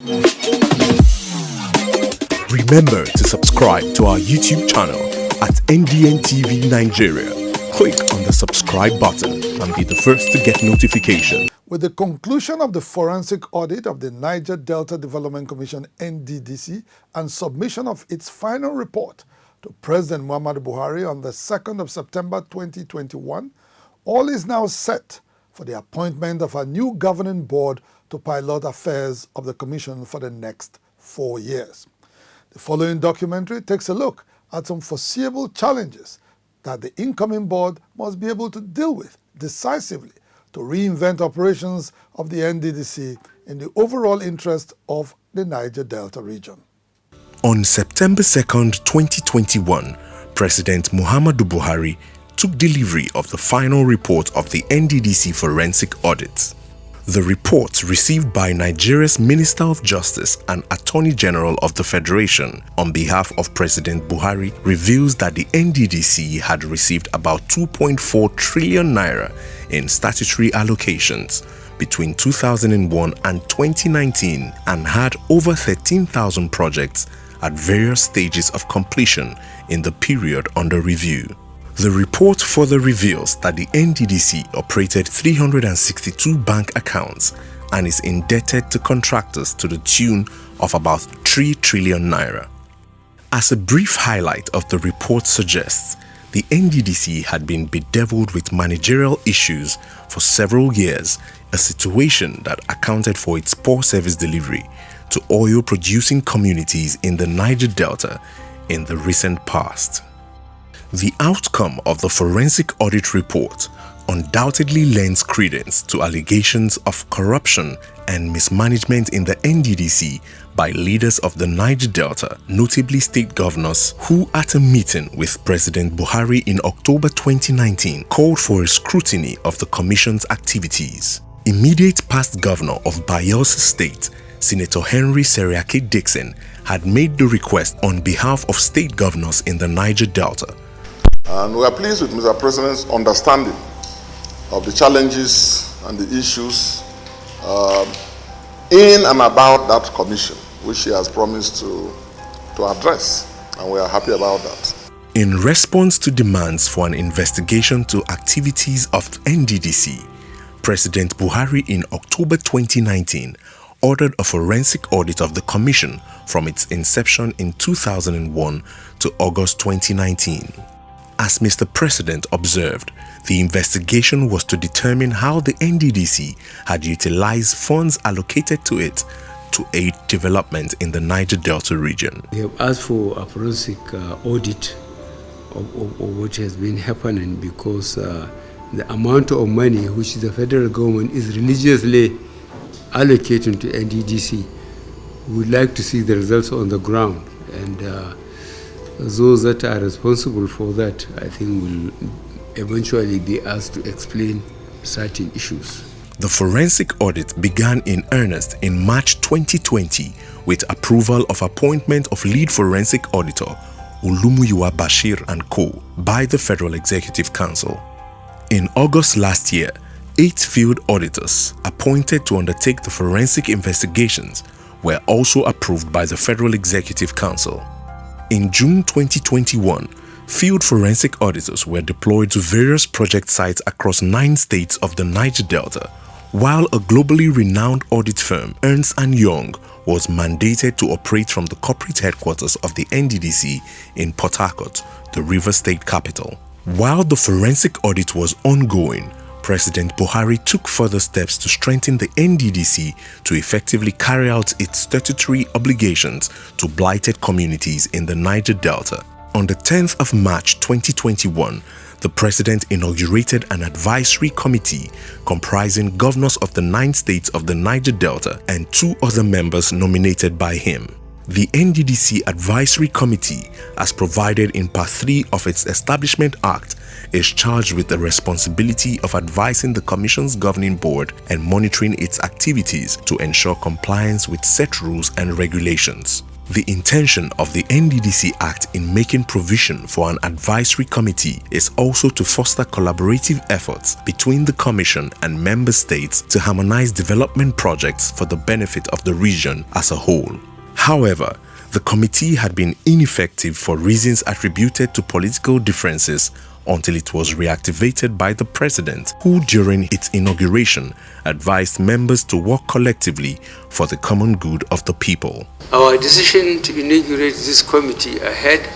Remember to subscribe to our YouTube channel at NDN Nigeria. Click on the subscribe button and be the first to get notification. With the conclusion of the forensic audit of the Niger Delta Development Commission (NDDC) and submission of its final report to President Muhammadu Buhari on the 2nd of September 2021, all is now set for the appointment of a new governing board to pilot affairs of the Commission for the next 4 years. The following documentary takes a look at some foreseeable challenges that the incoming board must be able to deal with decisively to reinvent operations of the NDDC in the overall interest of the Niger Delta region. On September 2nd, 2021, President Muhammadu Buhari took delivery of the final report of the NDDC forensic audit. The report, received by Nigeria's Minister of Justice and Attorney General of the Federation on behalf of President Buhari, reveals that the NDDC had received about 2.4 trillion naira in statutory allocations between 2001 and 2019 and had over 13,000 projects at various stages of completion in the period under review. The report further reveals that the NDDC operated 362 bank accounts and is indebted to contractors to the tune of about 3 trillion naira. As a brief highlight of the report suggests, the NDDC had been bedeviled with managerial issues for several years, a situation that accounted for its poor service delivery to oil-producing communities in the Niger Delta in the recent past. The outcome of the forensic audit report undoubtedly lends credence to allegations of corruption and mismanagement in the NDDC by leaders of the Niger Delta, notably state governors, who at a meeting with President Buhari in October 2019 called for a scrutiny of the Commission's activities. Immediate past governor of Bayelsa State, Senator Henry Seriake Dixon, had made the request on behalf of state governors in the Niger Delta. And we are pleased with Mr. President's understanding of the challenges and the issues in and about that commission, which he has promised to address, and we are happy about that. In response to demands for an investigation to activities of NDDC, President Buhari in October 2019 ordered a forensic audit of the commission from its inception in 2001 to August 2019. As Mr. President observed, the investigation was to determine how the NDDC had utilized funds allocated to it to aid development in the Niger Delta region. We have asked for a forensic audit of what has been happening because the amount of money which the federal government is religiously allocating to NDDC, we would like to see the results on the ground, and those that are responsible for that, I think, will eventually be asked to explain certain issues. The forensic audit began in earnest in March 2020 with approval of appointment of lead forensic auditor Olumuyiwa Bashir & Co. by the Federal Executive Council. In August last year, 8 field auditors appointed to undertake the forensic investigations were also approved by the Federal Executive Council. In June 2021, field forensic auditors were deployed to various project sites across 9 states of the Niger Delta, while a globally renowned audit firm, Ernst & Young, was mandated to operate from the corporate headquarters of the NDDC in Port Harcourt, the River State capital. While the forensic audit was ongoing, President Buhari took further steps to strengthen the NDDC to effectively carry out its statutory obligations to blighted communities in the Niger Delta. On the 10th of March 2021, the President inaugurated an advisory committee comprising governors of the 9 states of the Niger Delta and 2 other members nominated by him. The NDDC Advisory Committee, as provided in Part 3 of its Establishment Act, is charged with the responsibility of advising the Commission's governing board and monitoring its activities to ensure compliance with set rules and regulations. The intention of the NDDC Act in making provision for an advisory committee is also to foster collaborative efforts between the Commission and member states to harmonize development projects for the benefit of the region as a whole. However, the committee had been ineffective for reasons attributed to political differences until it was reactivated by the President, who during its inauguration advised members to work collectively for the common good of the people. Our decision to inaugurate this committee ahead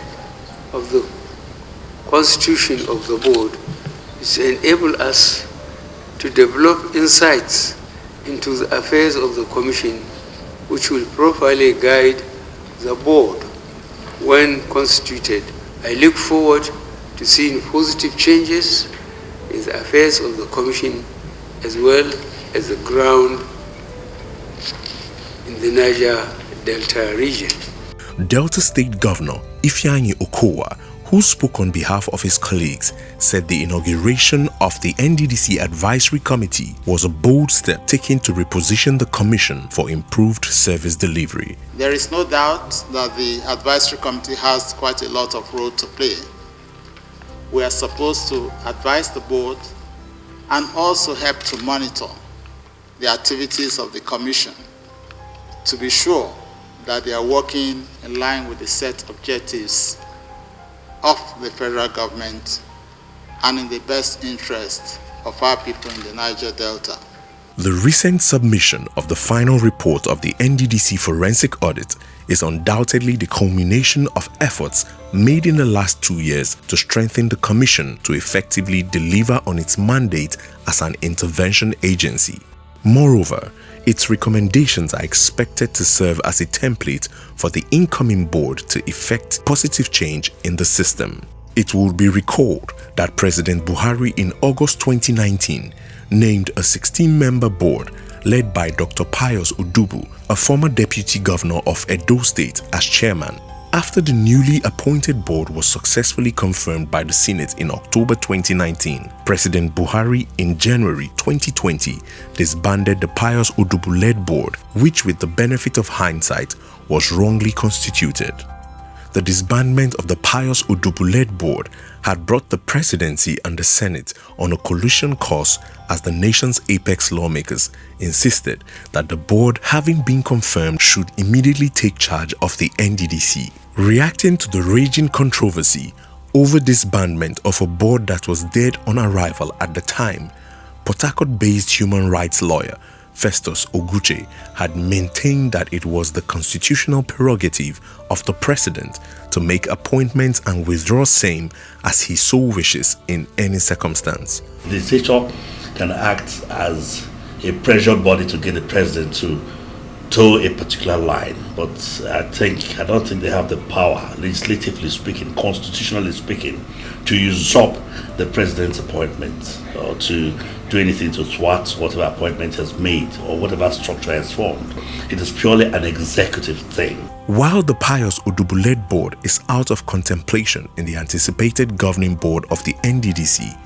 of the constitution of the board is to enable us to develop insights into the affairs of the Commission, which will properly guide the board when constituted. I look forward to seeing positive changes in the affairs of the Commission as well as the ground in the Niger Delta region. Delta State Governor Ifeanyi Okowa, who spoke on behalf of his colleagues, said the inauguration of the NDDC Advisory Committee was a bold step taken to reposition the Commission for improved service delivery. There is no doubt that the Advisory Committee has quite a lot of role to play. We are supposed to advise the board and also help to monitor the activities of the Commission to be sure that they are working in line with the set objectives of the federal government and in the best interest of our people in the Niger Delta. The recent submission of the final report of the NDDC forensic audit is undoubtedly the culmination of efforts made in the last 2 years to strengthen the Commission to effectively deliver on its mandate as an intervention agency. Moreover, its recommendations are expected to serve as a template for the incoming board to effect positive change in the system. It will be recalled that President Buhari in August 2019 named a 16-member board led by Dr. Pius Odubu, a former deputy governor of Edo State, as chairman. After the newly appointed board was successfully confirmed by the Senate in October 2019, President Buhari in January 2020 disbanded the Pius Odubu-led board, which with the benefit of hindsight was wrongly constituted. The disbandment of the Pius Odubu-led board had brought the presidency and the Senate on a collision course as the nation's apex lawmakers insisted that the board, having been confirmed, should immediately take charge of the NDDC. Reacting to the raging controversy over disbandment of a board that was dead on arrival at the time, Port Harcourt-based human rights lawyer Festus Oguche had maintained that it was the constitutional prerogative of the president to make appointments and withdraw same as he so wishes in any circumstance. The legislature can act as a pressure body to get the president to toe a particular line, but I don't think they have the power, legislatively speaking, constitutionally speaking, to usurp the president's appointment or to do anything to thwart whatever appointment has made or whatever structure has formed. It is purely an executive thing. While the Pius Odubu-led board is out of contemplation in the anticipated governing board of the NDDC,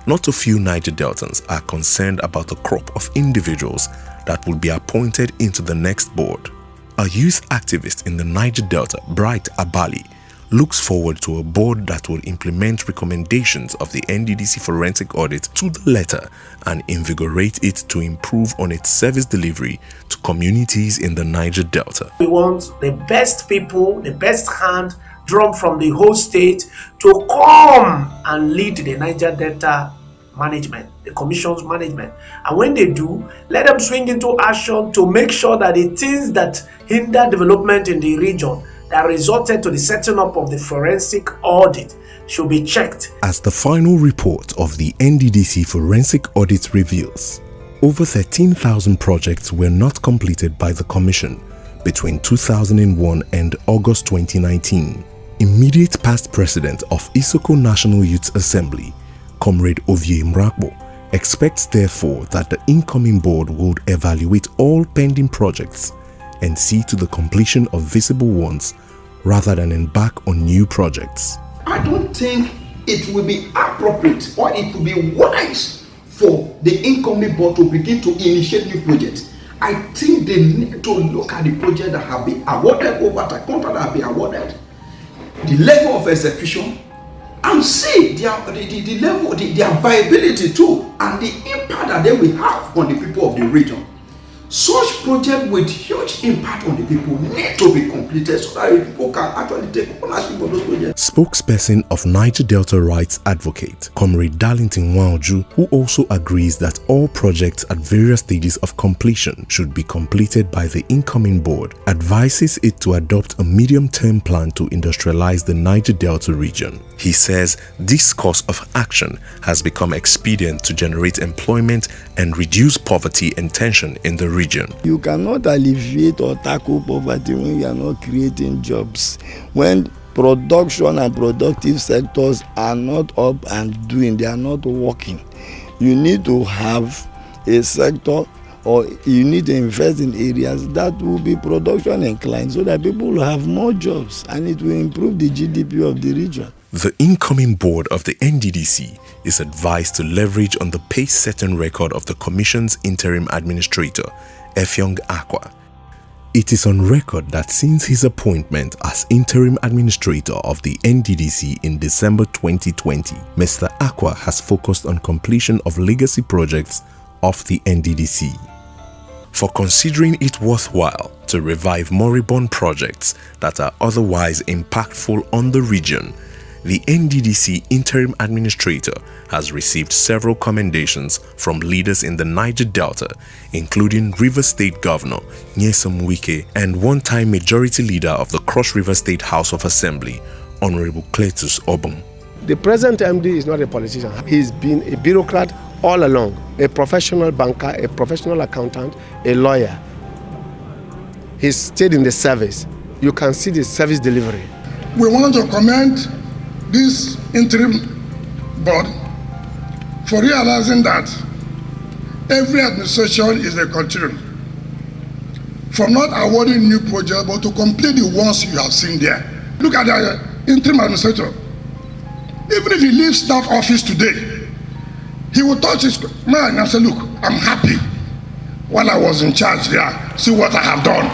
not a few Niger Deltans are concerned about the crop of individuals that will be appointed into the next board. A youth activist in the Niger Delta, Bright Abali, looks forward to a board that will implement recommendations of the NDDC forensic audit to the letter and invigorate it to improve on its service delivery to communities in the Niger Delta. We want the best people, the best hand drawn from the whole state to come and lead the Niger Delta management, the commission's management. And when they do, let them swing into action to make sure that the things that hinder development in the region that resulted to the setting up of the forensic audit should be checked. As the final report of the NDDC forensic audit reveals, over 13,000 projects were not completed by the Commission between 2001 and August 2019. Immediate past president of Isoko National Youth Assembly, Comrade Ovie Mrakbo, expects therefore that the incoming board would evaluate all pending projects and see to the completion of visible ones rather than embark on new projects. I don't think it will be appropriate or it will be wise for the incoming board to begin to initiate new projects. I think they need to look at the project that have been awarded, over the contract that have been awarded, the level of execution, and see the level, their viability too, and the impact that they will have on the people of the region. Such projects with huge impact on the people need to be completed so that people can actually take ownership of those projects. Spokesperson of Niger Delta Rights Advocate, Comrade Darlington Nwauju, who also agrees that all projects at various stages of completion should be completed by the incoming board, advises it to adopt a medium-term plan to industrialize the Niger Delta region. He says this course of action has become expedient to generate employment and reduce poverty and tension in the region. You cannot alleviate or tackle poverty when you are not creating jobs. When production and productive sectors are not up and doing, they are not working. You need to have a sector, or you need to invest in areas that will be production inclined so that people will have more jobs and it will improve the GDP of the region. The incoming board of the NDDC is advised to leverage on the pace-setting record of the Commission's interim administrator, Effiong Akwa. It is on record that since his appointment as interim administrator of the NDDC in December 2020, Mr. Akwa has focused on completion of legacy projects of the NDDC. For considering it worthwhile to revive moribund projects that are otherwise impactful on the region, the NDDC interim administrator has received several commendations from leaders in the Niger Delta, including Rivers State Governor Nyesom Wike and one-time majority leader of the Cross River State House of Assembly, Honorable Cletus Obum. The present MD is not a politician. He's been a bureaucrat all along, a professional banker, a professional accountant, a lawyer. He's stayed in the service. You can see the service delivery. We want to commend this interim board for realizing that every administration is a continuum. From not awarding new projects, but to complete the ones you have seen there. Look at the interim administrator. Even if he leaves that office today, he will touch his mind and say, look, I'm happy while I was in charge there. See what I have done.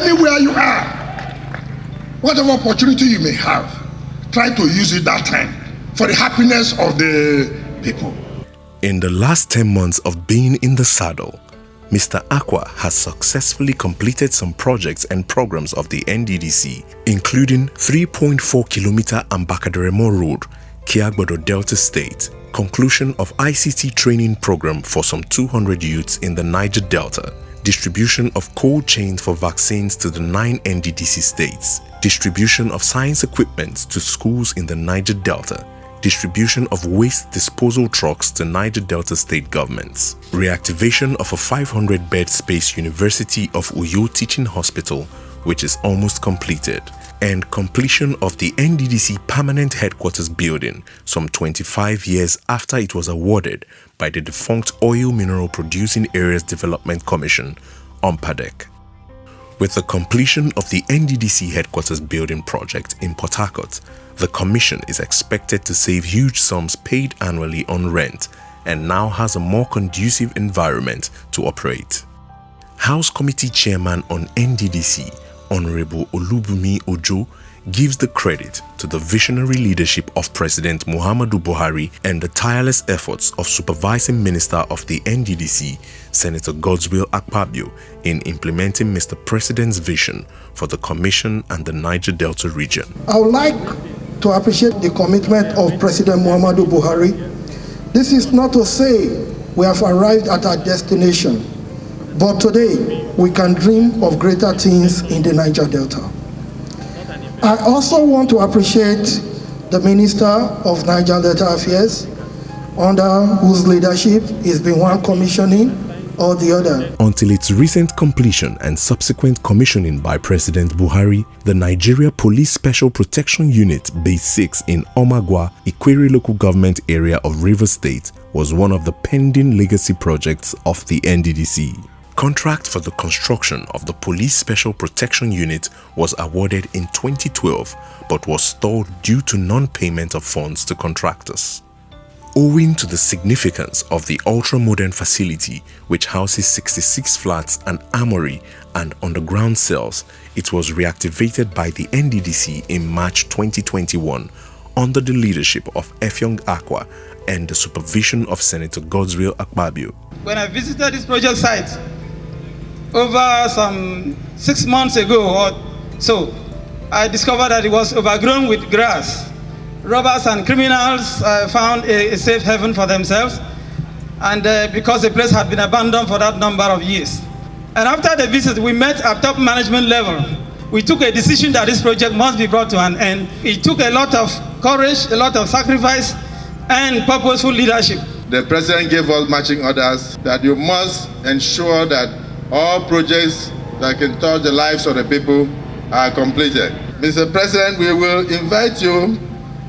Anywhere you are, whatever opportunity you may have, try to use it that time for the happiness of the people. In the last 10 months of being in the saddle, Mr. Akwa has successfully completed some projects and programs of the NDDC, including 3.4-kilometer Ambakaderemo Road, Kiagbodo Delta State, conclusion of ICT training program for some 200 youths in the Niger Delta, distribution of cold chains for vaccines to the 9 NDDC states, distribution of science equipment to schools in the Niger Delta, distribution of waste disposal trucks to Niger Delta state governments, reactivation of a 500-bed space University of Uyo Teaching Hospital, which is almost completed, and completion of the NDDC permanent headquarters building some 25 years after it was awarded by the defunct Oil Mineral Producing Areas Development Commission, UMPADEC. With the completion of the NDDC headquarters building project in Port Harcourt, the Commission is expected to save huge sums paid annually on rent and now has a more conducive environment to operate. House Committee Chairman on NDDC, Honorable Olubunmi Ojo, gives the credit to the visionary leadership of President Muhammadu Buhari and the tireless efforts of Supervising Minister of the NDDC, Senator Godswill Akpabio, in implementing Mr. President's vision for the Commission and the Niger Delta region. I would like to appreciate the commitment of President Muhammadu Buhari. This is not to say we have arrived at our destination, but today we can dream of greater things in the Niger Delta. I also want to appreciate the Minister of Niger Delta Affairs, under whose leadership is been one commissioning or the other. Until its recent completion and subsequent commissioning by President Buhari, the Nigeria Police Special Protection Unit Base 6 in Omagwa, Ikwere local government area of Rivers State was one of the pending legacy projects of the NDDC. Contract for the construction of the Police Special Protection Unit was awarded in 2012 but was stalled due to non-payment of funds to contractors. owing to the significance of the ultra-modern facility, which houses 66 flats, an armory, and underground cells, it was reactivated by the NDDC in March 2021 under the leadership of AKUGHA and the supervision of Senator Godswill Akpabio. When I visited this project site over some 6 months ago or so, I discovered that it was overgrown with grass. Robbers and criminals found a safe haven for themselves, and because the place had been abandoned for that number of years. And after the visit, we met at top management level. We took a decision that this project must be brought to an end. It took a lot of courage, a lot of sacrifice, and purposeful leadership. The president gave us marching orders that you must ensure that all projects that can touch the lives of the people are completed. Mr. President, we will invite you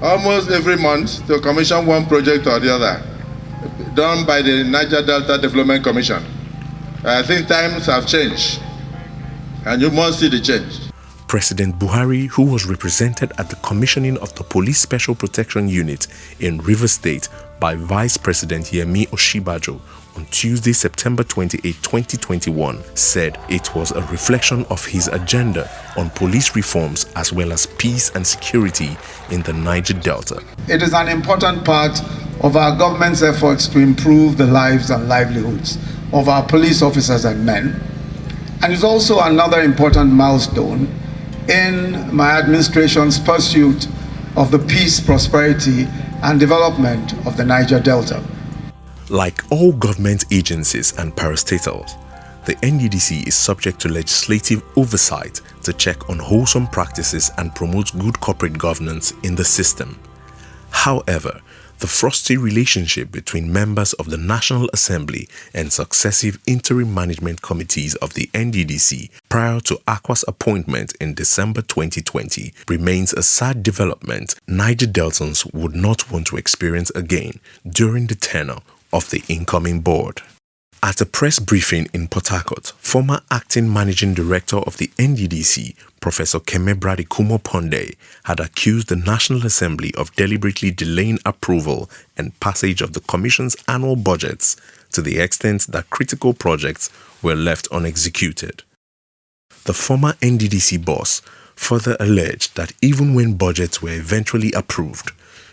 almost every month to commission one project or the other, done by the Niger Delta Development Commission. I think times have changed, and you must see the change. President Buhari, who was represented at the commissioning of the Police Special Protection Unit in Rivers State by Vice President Yemi Oshibajo on Tuesday, September 28, 2021, said it was a reflection of his agenda on police reforms as well as peace and security in the Niger Delta. It is an important part of our government's efforts to improve the lives and livelihoods of our police officers and men, and is also another important milestone in my administration's pursuit of the peace, prosperity, and development of the Niger Delta. Like all government agencies and parastatals, the NDDC is subject to legislative oversight to check on wholesome practices and promote good corporate governance in the system. However, the frosty relationship between members of the National Assembly and successive interim management committees of the NDDC prior to AKUGHA's appointment in December 2020 remains a sad development Niger Deltans would not want to experience again during the tenure of the incoming board. At a press briefing in Port Harcourt, former acting managing director of the NDDC, Professor Kemebradi Kumo-Ponde, had accused the National Assembly of deliberately delaying approval and passage of the Commission's annual budgets to the extent that critical projects were left unexecuted. The former NDDC boss further alleged that even when budgets were eventually approved,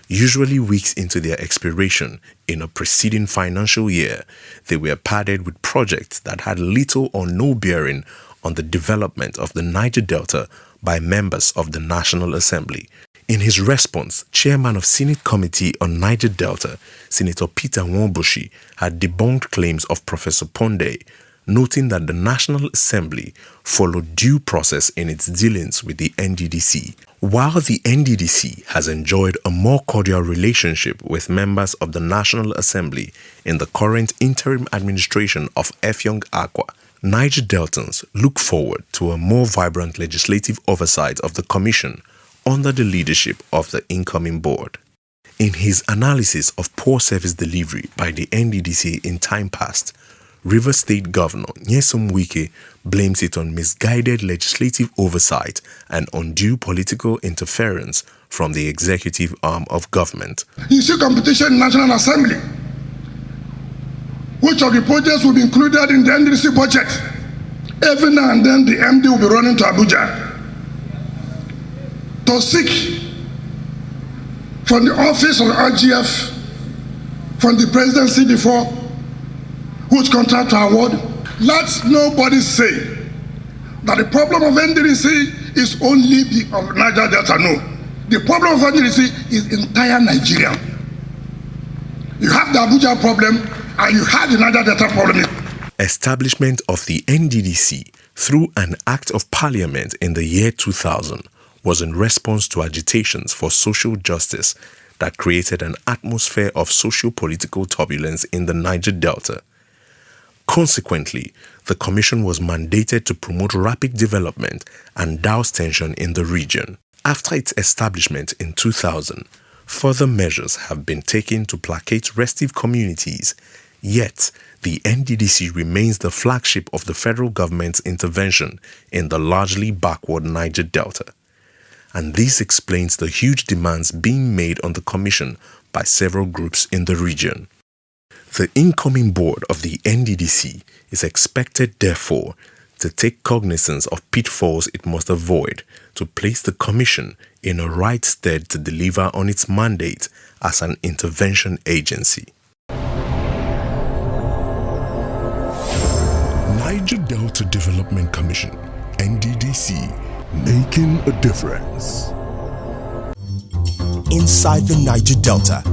usually weeks into their expiration in a preceding financial year, they were padded with projects that had little or no bearing on the development of the Niger Delta by members of the National Assembly. In his response, Chairman of Senate Committee on Niger Delta, Senator Peter Nwomboshi, had debunked claims of Professor Ponde, noting that the National Assembly followed due process in its dealings with the NDDC. While the NDDC has enjoyed a more cordial relationship with members of the National Assembly in the current interim administration of AKUGHA, Niger Deltans look forward to a more vibrant legislative oversight of the Commission under the leadership of the incoming board. In his analysis of poor service delivery by the NDDC in time past, Rivers State Governor Nyesom Wike blames it on misguided legislative oversight and undue political interference from the executive arm of government. You see competition in National Assembly. Which of the projects will be included in the NDDC budget? Every now and then the MD will be running to Abuja to seek from the office of RGF, from the presidency before, which contract to award. Let nobody say that the problem of NDDC is only the of Niger Delta. No. The problem of NDDC is entire Nigeria. You have the Abuja problem and you have the Niger Delta problem. Establishment of the NDDC through an Act of Parliament in the year 2000 was in response to agitations for social justice that created an atmosphere of socio-political turbulence in the Niger Delta. Consequently, the Commission was mandated to promote rapid development and douse tension in the region. After its establishment in 2000, further measures have been taken to placate restive communities, yet the NDDC remains the flagship of the federal government's intervention in the largely backward Niger Delta. And this explains the huge demands being made on the Commission by several groups in the region. The incoming board of the NDDC is expected, therefore, to take cognizance of pitfalls it must avoid to place the Commission in a right stead to deliver on its mandate as an intervention agency. Niger Delta Development Commission, NDDC, making a difference. Inside the Niger Delta,